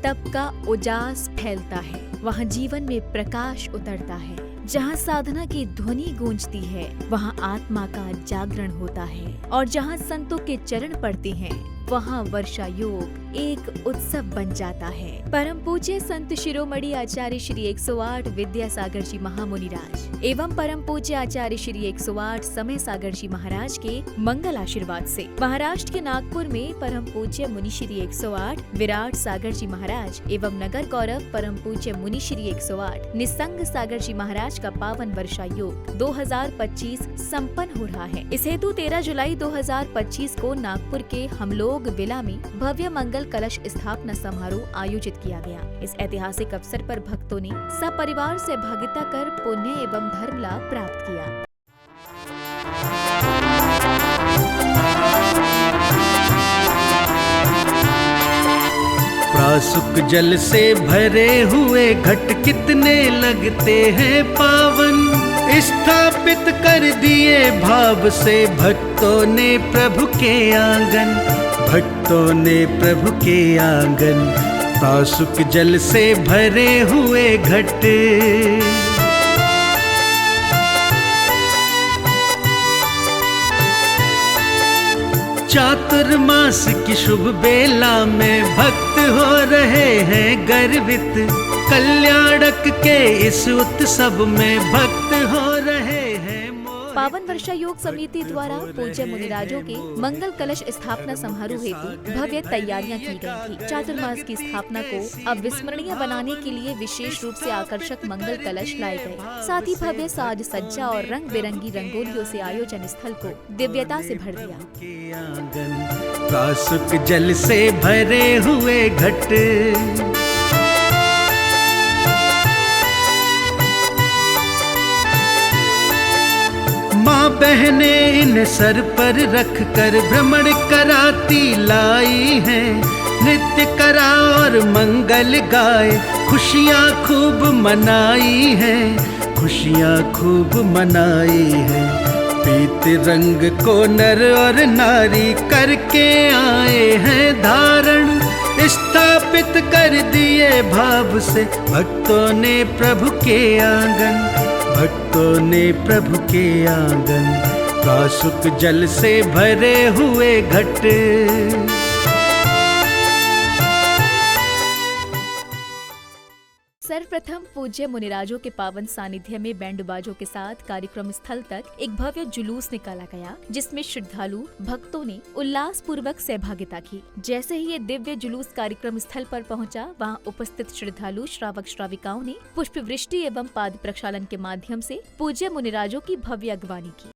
तप का उजास फैलता है, वहाँ जीवन में प्रकाश उतरता है। जहाँ साधना की ध्वनि गूंजती है, वहाँ आत्मा का जागरण होता है। और जहाँ संतों के चरण पड़ते हैं, वहाँ वर्षा योग एक उत्सव बन जाता है। परम पूज्य संत शिरोमणि आचार्य श्री 108 विद्यासागर जी महामुनिराज एवं परम पूज्य आचार्य श्री 108 समय सागर जी महाराज के मंगल आशीर्वाद से महाराष्ट्र के नागपुर में परम पूज्य मुनि श्री 108 विराट सागर जी महाराज एवं नगर गौरव परम पूज्य मुनि श्री 108 निसंग सागर जी महाराज का पावन वर्षा योग 2025 संपन्न हो रहा है। इस हेतु 13 जुलाई 2025 को नागपुर के हमलोग विला में भव्य मंगल कलश स्थापना समारोह आयोजित किया गया। इस ऐतिहासिक अवसर पर भक्तों ने सपरिवार सहभागिता कर पुण्य एवं धर्म लाभ प्राप्त किया। प्रासुक जल से भरे हुए घट कितने लगते हैं पावन, स्थापित कर दिए भाव से भक्तों ने प्रभु के आंगन, भक्तों ने प्रभु के आंगन। प्रासुक जल से भरे हुए घट चातुर्मास की शुभ बेला में भक्त हो रहे हैं गर्वित, कल्याणक के इस उत्सव में भक्त हो रहे हैं। पावन वर्षा योग समिति द्वारा पूज्य मुनिराजों के मंगल कलश स्थापना समारोह हेतु भव्य तैयारियां की गई थी। चातुर्मास की स्थापना को अविस्मरणीय बनाने के लिए विशेष रूप से आकर्षक मंगल कलश लाए गए। साथ ही भव्य साज सज्जा और रंग बिरंगी रंगोलियों से आयोजन स्थल को दिव्यता से भर दिया। प्रासुक जल से भरे हुए घट माँ बहने इन सर पर रख कर भ्रमण कराती लाई हैं, नृत्य करा और मंगल गाए, खुशियाँ खूब मनाई हैं, खुशियाँ खूब मनाई हैं। पीत रंग को नर और नारी करके आए हैं धारण, स्थापित कर दिए भाव से भक्तों ने प्रभु के आंगन, भक्तों ने प्रभु के आंगन। प्रासुक जल से भरे हुए घट सर्वप्रथम पूज्य मुनिराजों के पावन सानिध्य में बैंड बाजों के साथ कार्यक्रम स्थल तक एक भव्य जुलूस निकाला गया, जिसमें श्रद्धालु भक्तों ने उल्लास पूर्वक सहभागिता की। जैसे ही ये दिव्य जुलूस कार्यक्रम स्थल पर पहुंचा, वहां उपस्थित श्रद्धालु श्रावक श्राविकाओं ने पुष्प वृष्टि एवं पाद प्रक्षालन के माध्यम से पूज्य मुनिराजों की भव्य अगवानी की।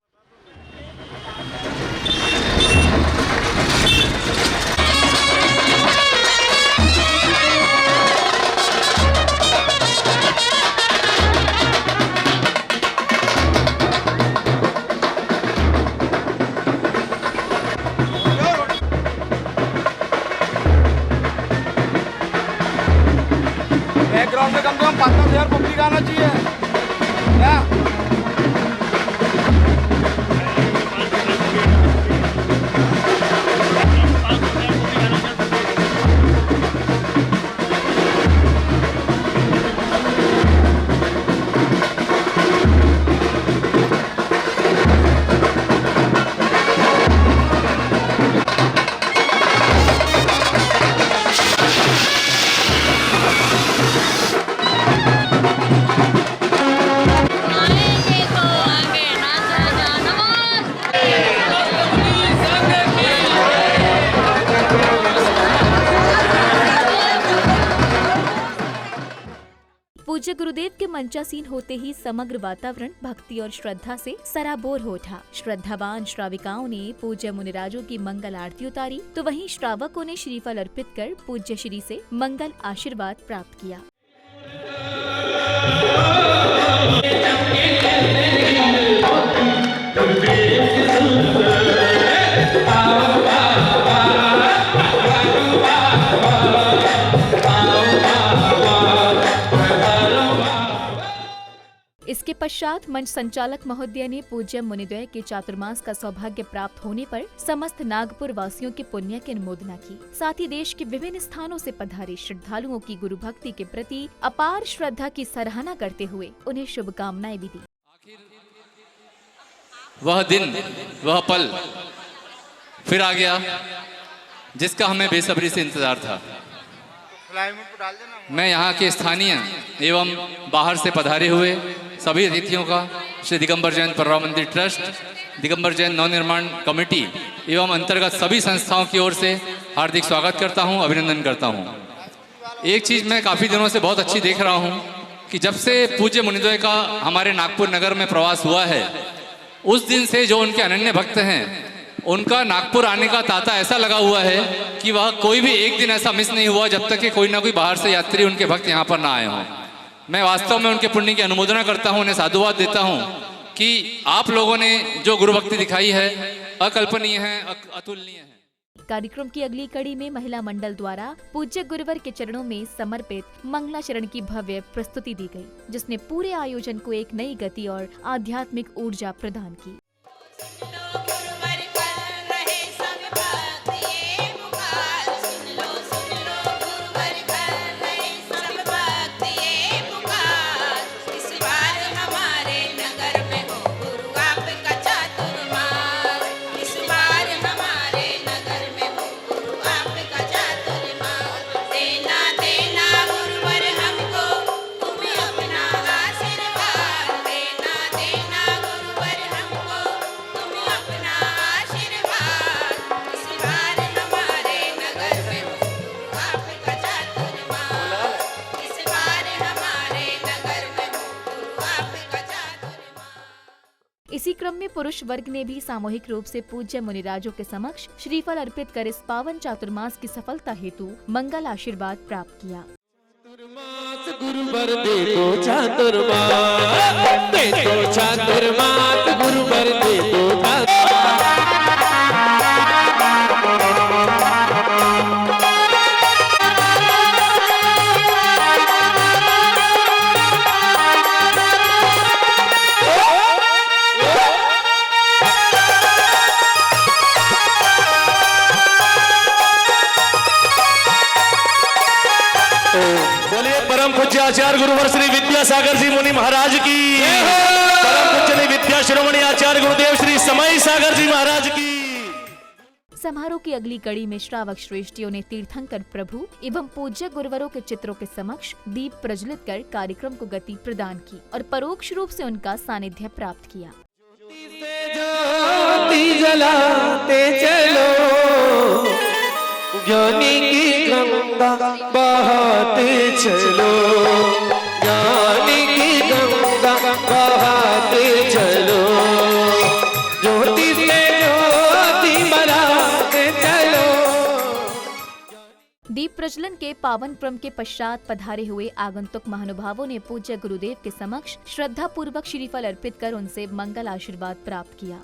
बैकग्राउंड में कम से कम 5,000 पब्लिक आना चाहिए क्या? पूज्य गुरुदेव के मंचासीन होते ही समग्र वातावरण भक्ति और श्रद्धा से सराबोर हो उठा। श्रद्धावान श्राविकाओं ने पूज्य मुनिराजों की मंगल आरती उतारी, तो वहीं श्रावकों ने श्रीफल अर्पित कर पूज्य श्री से मंगल आशीर्वाद प्राप्त किया। इसके पश्चात मंच संचालक महोदय ने पूज्य मुनिद्वय के चातुर्मास का सौभाग्य प्राप्त होने पर समस्त नागपुर वासियों के पुण्य की अनुमोदना की। साथ ही देश के विभिन्न स्थानों से पधारे श्रद्धालुओं की गुरु भक्ति के प्रति अपार श्रद्धा की सराहना करते हुए उन्हें शुभकामनाएं भी दी। वह दिन, वह पल फिर आ गया जिसका हमें बेसब्री से इंतजार था। मैं यहाँ के स्थानीय एवं बाहर से पधारे हुए सभी अतिथियों का श्री दिगंबर जैन परिवार मंदिर ट्रस्ट, दिगंबर जैन नवनिर्माण कमेटी एवं अंतर्गत सभी संस्थाओं की ओर से हार्दिक स्वागत करता हूँ, अभिनंदन करता हूँ। एक चीज़ मैं काफ़ी दिनों से बहुत अच्छी देख रहा हूँ कि जब से पूज्य मुनिद्वय का हमारे नागपुर नगर में प्रवास हुआ है, उस दिन से जो उनके अनन्य भक्त हैं, उनका नागपुर आने का तांता ऐसा लगा हुआ है कि वह कोई भी एक दिन ऐसा मिस नहीं हुआ जब तक कि कोई ना कोई बाहर से यात्री उनके भक्त यहाँ पर ना आए हों। मैं वास्तव में उनके पुण्य की अनुमोदना करता हूँ, उन्हें साधुवाद देता हूँ कि आप लोगों ने जो गुरु भक्ति दिखाई है अकल्पनीय है, अतुलनीय है। कार्यक्रम की अगली कड़ी में महिला मंडल द्वारा पूज्य गुरुवर के चरणों में समर्पित मंगलाचरण की भव्य प्रस्तुति दी गई, जिसने पूरे आयोजन को एक नई गति और आध्यात्मिक ऊर्जा प्रदान की। इसी क्रम में पुरुष वर्ग ने भी सामूहिक रूप से पूज्य मुनिराजों के समक्ष श्रीफल अर्पित कर इस पावन चातुर्मास की सफलता हेतु मंगल आशीर्वाद प्राप्त किया। गुरुवर दे दो चातुर्मास, दे दो चातुर्मास, गुरुवर दे दो। परम पूज्य आचार्य गुरुवर श्री विद्यासागर जी मुनि महाराज की, परम पूज्य विद्या शिरोमणि आचार्य गुरुदेव श्री समय सागर जी महाराज की। समारोह की अगली कड़ी में श्रावक श्रेष्ठियों ने तीर्थंकर प्रभु एवं पूज्य गुरुवरों के चित्रों के समक्ष दीप प्रज्वलित कर कार्यक्रम को गति प्रदान की और परोक्ष रूप से उनका सानिध्य प्राप्त किया। ज्योति जलाते चलो, ज्ञानी की गंगा बहाते चलो, ज्ञानी की गंगा बहाते चलो, ज्योति से ज्योति बनाते चलो। दीप प्रज्वलन के पावन क्रम के पश्चात पधारे हुए आगंतुक महानुभावों ने पूज्य गुरुदेव के समक्ष श्रद्धा पूर्वक श्रीफल अर्पित कर उनसे मंगल आशीर्वाद प्राप्त किया।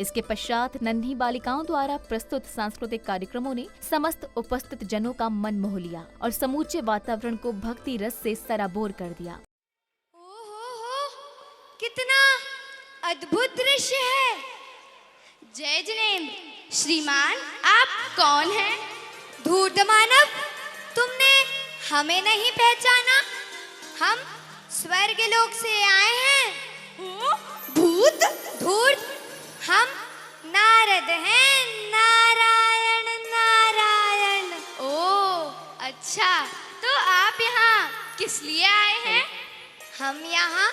इसके पश्चात नन्ही बालिकाओं द्वारा प्रस्तुत सांस्कृतिक कार्यक्रमों ने समस्त उपस्थित जनों का मन मोह लिया और समूचे वातावरण को भक्ति रस से सराबोर कर दिया। ओहो, कितना अद्भुत दृश्य है। जय जनेम। श्रीमान, आप कौन हैं? धूर्त मानव, तुमने हमें नहीं पहचाना? हम स्वर्ग लोक से आए हैं। भूत धूर्त, हम नारद हैं। नारायण नारायण। ओ अच्छा, तो आप यहाँ किस लिए आए हैं? हम यहाँ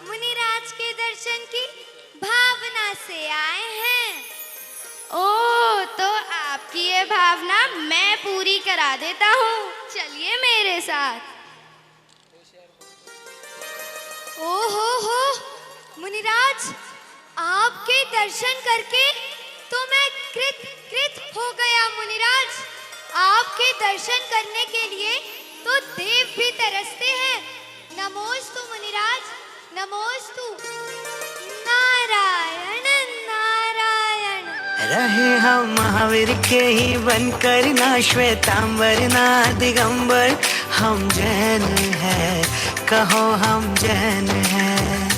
मुनिराज के दर्शन की भावना से आए हैं। ओ, तो आपकी ये भावना मैं पूरी करा देता हूँ, चलिए मेरे साथ। ओहो मुनिराज, आपके दर्शन करके तो मैं कृत पुलकित हो गया मुनिराज। आपके दर्शन करने के लिए तो देव भी तरसते हैं। नमोस्तु मुनिराज, नमोस्तु। नारायण नारायण। रहे हम महावीर के ही बनकर, ना श्वेतांबर ना दिगंबर, हम जैन हैं, कहो हम जैन हैं।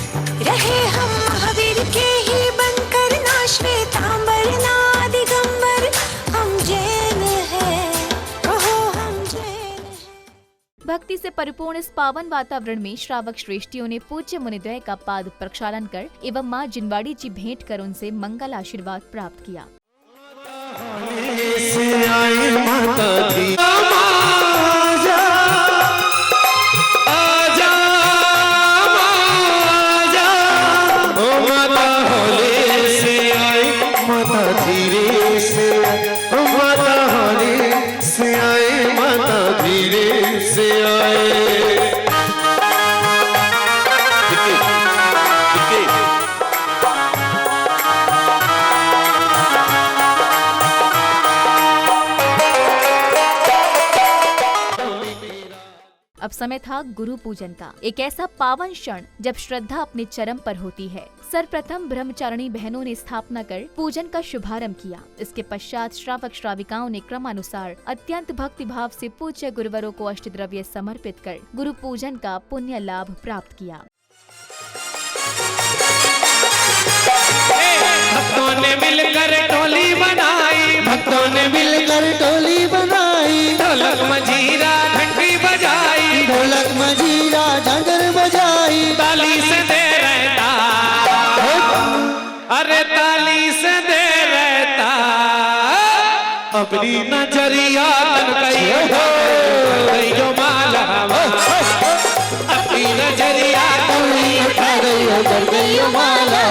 रहे हम महावीर के ही बनकर, ना श्वेतांबर ना दिगंबर, हम जैन हैं, कहो हम जैन हैं। भक्ति से परिपूर्ण इस पावन वातावरण में श्रावक श्रेष्ठियों ने पूज्य मुनिद्वय का पाद प्रक्षालन कर एवं मां जिनवाड़ी जी भेंट कर उनसे मंगल आशीर्वाद प्राप्त किया। अब समय था गुरु पूजन का, एक ऐसा पावन क्षण जब श्रद्धा अपने चरम पर होती है। सर्वप्रथम ब्रह्मचारिणी बहनों ने स्थापना कर पूजन का शुभारंभ किया। इसके पश्चात श्रावक श्राविकाओं ने क्रमानुसार अत्यंत भक्ति भाव से पूज्य गुरुवरों को अष्टद्रव्य समर्पित कर गुरु पूजन का पुण्य लाभ प्राप्त किया। भक्तों ने मिलकर टोली बनाई, भक्तों ने मिलकर टोली बनाई, ढोलक मजीरा घंटी बजाई, ढोलक मजीरा झांझर बजाई, ताली से दे रहता, अरे ताली से दे रहता, अपनी नजरिया कहियो माला, अपनी नजरिया उठा गई कर गई माला,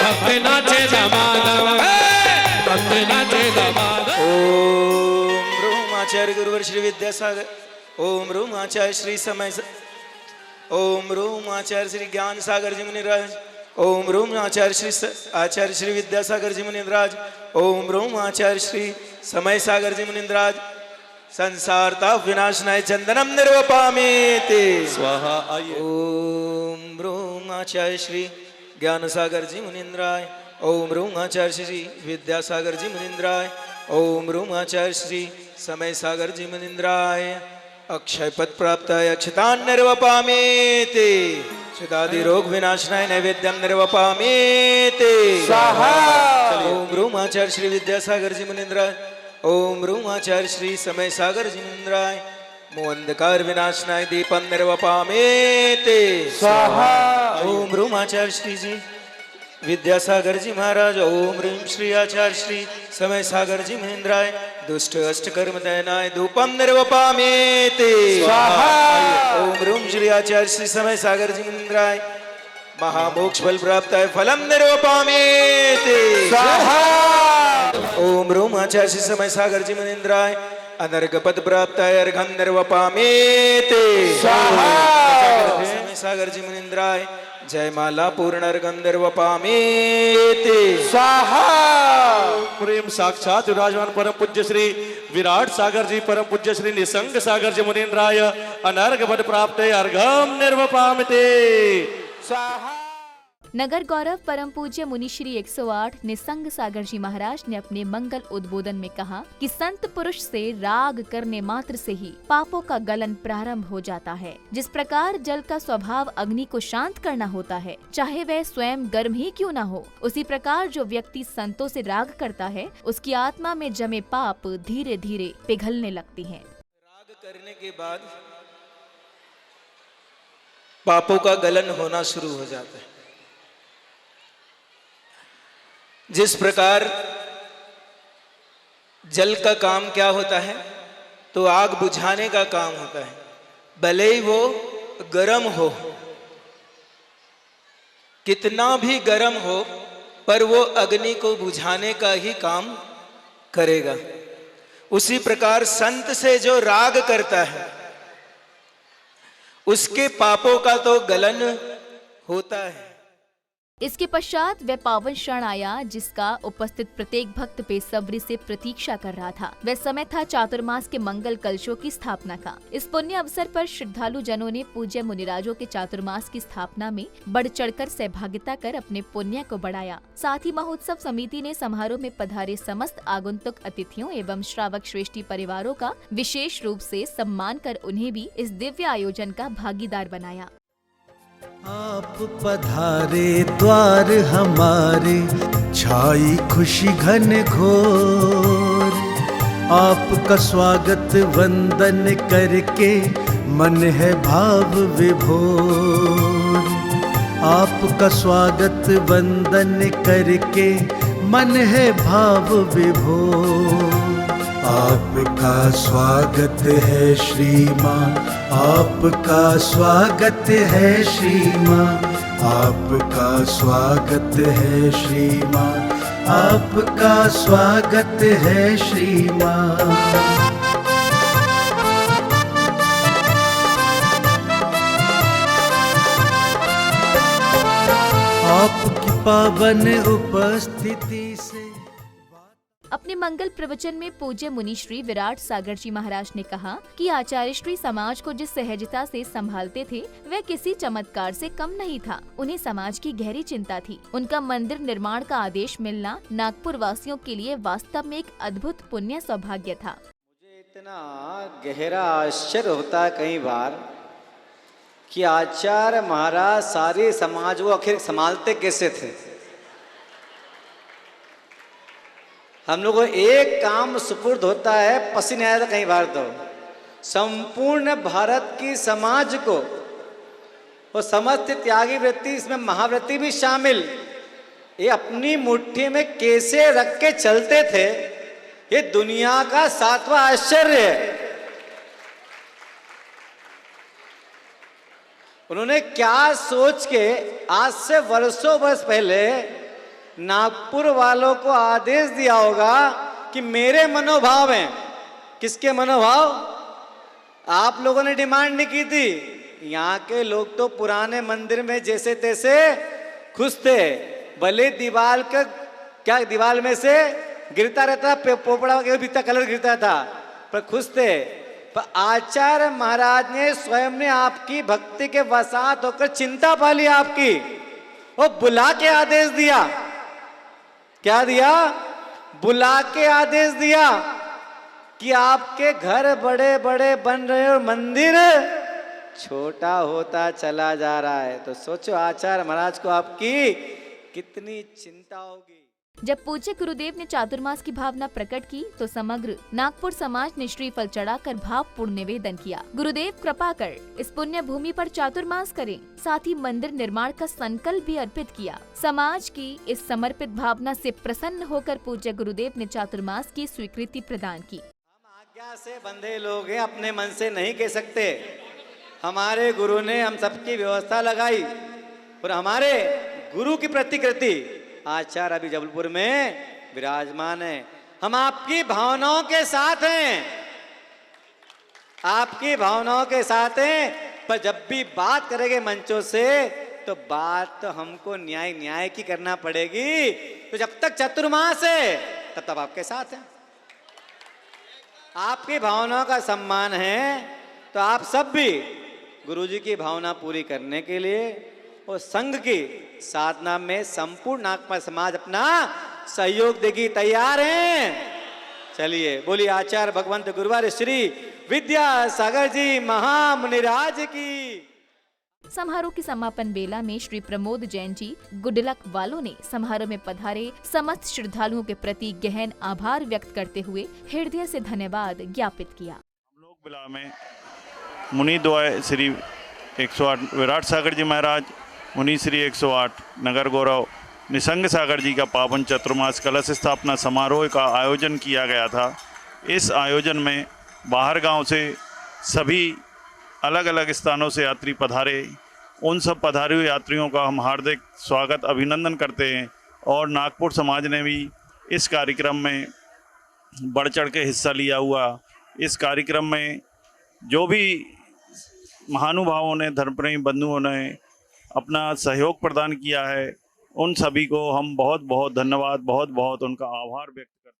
भक्त नाचे जमाना, भक्त नाचे जमाना। ओम ब्रह्माचार्य गुरुवर श्री विद्यासागर, ओम ब्रह्माचार्य श्री समय, ओम ब्रह्माचार्य श्री ज्ञान सागर जी मुनिराज, ओम ब्रह्माचार्य श्री आचार्य श्री विद्यासागर जी मुनिराज, ओम ब्रह्माचार्य श्री समय सागर जी मुनिराज। संसार ताप विनाशनाय चंदनम निर्वपामेते स्वाहा। ओम ब्रह्माचार्य श्री ज्ञान सागर जी मुनिंद्राय, ओम ब्रह्माचार्य श्री विद्यासागर जी मुनिंद्राय, ओम ब्रह्माचार्य श्री समय सागर जी मुनिंद्राय। अक्षय पद प्राप्ताय अक्षतान निर्वपामेते, क्षुदादि रोग विनाशनाय नैवेद्यम निर्वपामेते स्वाहा। ओम ब्रह्माचार्य श्री विद्यासागर जी मुनिंद्राय, ओम ब्रह्माचार्य श्री समय सागर जी मुनिंद्राय। मोअंधकार विनाशनाय दीपम निर्वपामेते स्वाहा। ओम ब्रह्माचार्य श्री जी विद्यासागर जी महाराज, ओम ह्रीं श्री आचार्य श्री समय सागर जी महेंद्राय। दुष्ट अष्ट कर्म दयनाय धूपम निर्वपामेते स्वाहा। ओम ह्रीं श्री आचार्य श्री समय सागर जी महेंद्राय। महामोक्ष फल प्राप्ताय फलम निर्वपामेते स्वाहा। ओम ब्रह्माचार्य श्री समय सागर जी महेंद्राय। अनर्घ पद प्राप्ताय अर्घम निर्वपामेते स्वाहा। समय सागर जी मुनिंद्राय। जय माला पूर्ण अर्घम निर्वपामेते स्वाहा। प्रेम साक्षात विराजमान परम पूज्य श्री विराट सागर जी, परम पूज्य श्री निसंग सागर जी मुनिंद्राय। अनर्घ पद प्राप्त अर्घम निर्वपामेते स्वाहा। नगर गौरव परम पूज्य मुनि श्री 108 निसंग सागर जी महाराज ने अपने मंगल उद्बोधन में कहा कि संत पुरुष से राग करने मात्र से ही पापों का गलन प्रारंभ हो जाता है। जिस प्रकार जल का स्वभाव अग्नि को शांत करना होता है, चाहे वह स्वयं गर्म ही क्यों न हो, उसी प्रकार जो व्यक्ति संतों से राग करता है उसकी आत्मा में जमे पाप धीरे धीरे पिघलने लगती हैं। राग करने के बाद पापों का गलन होना शुरू हो जाता है। जिस प्रकार जल का काम क्या होता है, तो आग बुझाने का काम होता है, भले ही वो गर्म हो, कितना भी गर्म हो, पर वो अग्नि को बुझाने का ही काम करेगा। उसी प्रकार संत से जो राग करता है उसके पापों का तो गलन होता है। इसके पश्चात वह पावन क्षण आया जिसका उपस्थित प्रत्येक भक्त बेसब्री से प्रतीक्षा कर रहा था। वह समय था चातुर्मास के मंगल कलशों की स्थापना का। इस पुण्य अवसर पर श्रद्धालु जनों ने पूज्य मुनिराजों के चातुर्मास की स्थापना में बढ़ चढ़कर सहभागिता कर अपने पुण्य को बढ़ाया। साथ ही महोत्सव समिति ने समारोह में पधारे समस्त आगंतुक अतिथियों एवं श्रावक श्रेष्ठी परिवारों का विशेष रूप से सम्मान कर उन्हें भी इस दिव्य आयोजन का भागीदार बनाया। आप पधारे द्वार हमारे, छाई खुशी घन घोर। आपका स्वागत वंदन करके मन है भाव विभोर। आपका स्वागत वंदन करके मन है भाव विभोर। आपका स्वागत है श्रीमान, आपका स्वागत है श्रीमान, आपका स्वागत है श्रीमान, आपका स्वागत है श्रीमान। आपकी पावन उपस्थिति से अपने मंगल प्रवचन में पूज्य मुनि श्री विराट सागर जी महाराज ने कहा कि आचार्य श्री समाज को जिस सहजता से संभालते थे वह किसी चमत्कार से कम नहीं था। उन्हें समाज की गहरी चिंता थी। उनका मंदिर निर्माण का आदेश मिलना नागपुर वासियों के लिए वास्तव में एक अद्भुत पुण्य सौभाग्य था। मुझे इतना गहरा आश्चर्य होता है कई बार कि आचार्य महाराज सारे समाज को आखिर संभालते कैसे थे। हम लोग को एक काम सुपुर्द होता है, पसीने आया था कई बार तो संपूर्ण भारत की समाज को और समस्त त्यागी वृत्ति, इसमें महावृत्ति भी शामिल, ये अपनी मुट्ठी में कैसे रख के चलते थे, ये दुनिया का 7वां आश्चर्य है। उन्होंने क्या सोच के आज से वर्षों वर्ष पहले नागपुर वालों को आदेश दिया होगा कि मेरे मनोभाव हैं। किसके मनोभाव? आप लोगों ने डिमांड नहीं की थी। यहाँ के लोग तो पुराने मंदिर में जैसे तैसे खुश थे, भले दीवार का क्या दीवार में से गिरता रहता, पोपड़ा के भी कलर गिरता था, पर खुश थे। पर आचार्य महाराज ने स्वयं ने आपकी भक्ति के वसात होकर चिंता पाली आपकी, वो बुला के आदेश दिया। क्या दिया? बुला के आदेश दिया कि आपके घर बड़े बड़े बन रहे और मंदिर छोटा होता चला जा रहा है। तो सोचो आचार्य महाराज को आपकी कितनी चिंता होगी। जब पूज्य गुरुदेव ने चातुर्मास की भावना प्रकट की तो समग्र नागपुर समाज ने श्रीफल चढ़ाकर भावपूर्ण निवेदन किया। गुरुदेव कृपा कर इस पुण्य भूमि पर चातुर्मास करें। साथ ही मंदिर निर्माण का संकल्प भी अर्पित किया। समाज की इस समर्पित भावना से प्रसन्न होकर पूज्य गुरुदेव ने चातुर्मास की स्वीकृति प्रदान की। हम आज्ञा से बंधे लोग हैं, अपने मन से नहीं कह सकते। हमारे गुरु ने हम सबकी व्यवस्था लगाई और हमारे गुरु की प्रतिकृति आचार्य अभी जबलपुर में विराजमान है। हम आपकी भावनाओं के साथ हैं, आपकी भावनाओं के साथ हैं, पर जब भी बात करेंगे मंचों से तो बात तो हमको न्याय की करना पड़ेगी। तो जब तक चतुर्मास है तब तक आपके साथ हैं। आपकी भावनाओं का सम्मान है, तो आप सब भी गुरुजी की भावना पूरी करने के लिए और संघ की साधना में संपूर्ण नागपुर समाज अपना सहयोग देगी। तैयार हैं? चलिए बोलिए आचार्य भगवंत गुरुवार श्री विद्यासागर जी महामुनिराज की। समारोह की समापन बेला में श्री प्रमोद जैन जी गुडलक वालों ने समारोह में पधारे समस्त श्रद्धालुओं के प्रति गहन आभार व्यक्त करते हुए हृदय से धन्यवाद ज्ञापित किया। हम लोग बिला में मुनि द्वय श्री 108 विराट सागर जी महाराज, मुनि श्री 108 नगर गौरव निसंग सागर जी का पावन चतुर्मास कलश स्थापना समारोह का आयोजन किया गया था। इस आयोजन में बाहर गांव से सभी अलग अलग स्थानों से यात्री पधारे। उन सब पधारे हुए यात्रियों का हम हार्दिक स्वागत अभिनंदन करते हैं और नागपुर समाज ने भी इस कार्यक्रम में बढ़ चढ़ के हिस्सा लिया हुआ। इस कार्यक्रम में जो भी महानुभावों ने, धर्मप्रेमी बंधुओं ने अपना सहयोग प्रदान किया है, उन सभी को हम बहुत बहुत धन्यवाद, बहुत बहुत उनका आभार व्यक्त करते हैं।